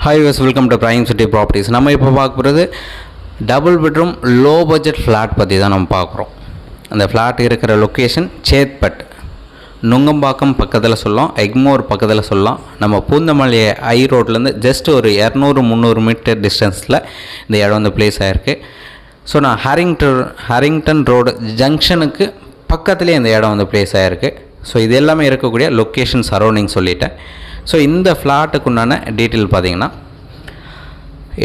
Hi guys, welcome to Prime City Properties. நம்ம இப்போ பார்க்க போகிறது double bedroom low budget flat பற்றி தான் நம்ம பார்க்குறோம். அந்த ஃப்ளாட் இருக்கிற லொக்கேஷன் சேத்பட், நுங்கம்பாக்கம் பக்கத்தில் சொல்லலாம், எக்மோர் பக்கத்தில் சொல்லலாம். நம்ம பூந்தமல்லி ஐ ரோட்லேருந்து ஜஸ்ட் ஒரு 200-300 மீட்டர் டிஸ்டன்ஸில் இந்த இடம் வந்து பிளேஸ் ஆகிருக்கு. ஸோ நான் ஹரிங்டன் ரோடு ஜங்ஷனுக்கு பக்கத்துலேயே இந்த இடம் வந்து பிளேஸ் ஆகிருக்கு. ஸோ இது எல்லாமே இருக்கக்கூடிய லொக்கேஷன் சரௌண்டிங் சொல்லிட்டேன். ஸோ இந்த ஃப்ளாட்டுக்கு உண்டான டீட்டெயில் பார்த்தீங்கன்னா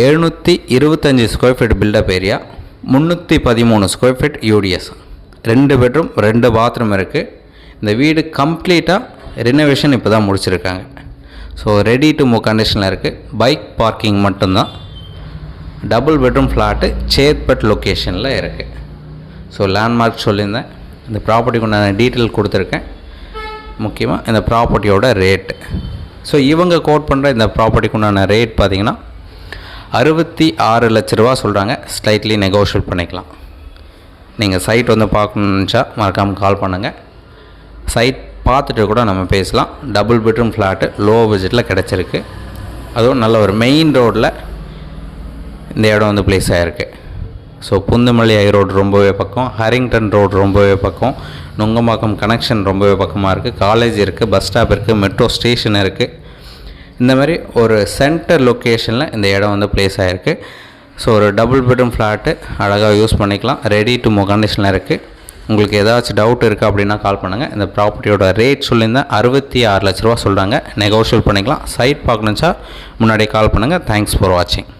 725 square feet built up area, 313 square feet UDS, 2 bedroom 2 bathroom இருக்குது. இந்த வீடு கம்ப்ளீட்டாக ரினோவேஷன் இப்போ தான் முடிச்சிருக்காங்க. ஸோ ரெடி டு மூவ் கண்டிஷனில் இருக்குது. பைக் பார்க்கிங் மட்டும்தான். டபுள் பெட்ரூம் ஃப்ளாட்டு சேத்பட் லொக்கேஷனில் இருக்குது. ஸோ லேண்ட்மார்க் சொல்லியிருந்தேன். இந்த ப்ராப்பர்ட்டிக்கு உண்டான டீட்டெயில் கொடுத்துருக்கேன். முக்கியமாக இந்த ப்ராப்பர்ட்டியோட ரேட்டு. ஸோ இவங்க கோட் பண்ணுற இந்த ப்ராப்பர்ட்டிக்கு உண்டான ரேட் பார்த்திங்கன்னா 66 லட்ச ரூபா சொல்கிறாங்க. ஸ்லைட்லி நெகோஷியேட் பண்ணிக்கலாம். நீங்கள் சைட் வந்து பார்க்கணுன்னு நினச்சா மறக்காமல் கால் பண்ணுங்கள். சைட் பார்த்துட்டு கூட நம்ம பேசலாம். டபுள் பெட்ரூம் ஃப்ளாட்டு லோ பட்ஜெட்டில் கிடச்சிருக்கு. அதுவும் நல்ல ஒரு மெயின் ரோடில் இந்த இடம் வந்து பிளேஸ் ஆகிருக்கு. ஸோ பூந்தமல்லி ஐ ரோடு ரொம்பவே பக்கம், ஹரிங்டன் ரோடு ரொம்பவே பக்கம், நுங்கம்பாக்கம் கனெக்ஷன் ரொம்பவே பக்கமாக இருக்குது. காலேஜ் இருக்குது, பஸ் ஸ்டாப் இருக்குது, மெட்ரோ ஸ்டேஷன் இருக்குது. இந்த மாதிரி ஒரு சென்டர் லொக்கேஷனில் இந்த இடம் வந்து பிளேஸ் ஆகிருக்கு. ஸோ ஒரு டபுள் பெட்ரூம் ஃப்ளாட்டு அழகாக யூஸ் பண்ணிக்கலாம். ரெடி டு மூவ் கண்டிஷனில் இருக்குது. உங்களுக்கு ஏதாச்சும் டவுட் இருக்குது அப்படின்னா கால் பண்ணுங்கள். இந்த ப்ராப்பர்ட்டியோட ரேட் சொல்லியிருந்தேன் 66 லட்ச ரூபா சொல்கிறாங்க. நெகோஷியேட் பண்ணிக்கலாம். சைட் பார்க்கணுச்சா முன்னாடியே கால் பண்ணுங்கள். தேங்க்ஸ் ஃபார் வாட்சிங்.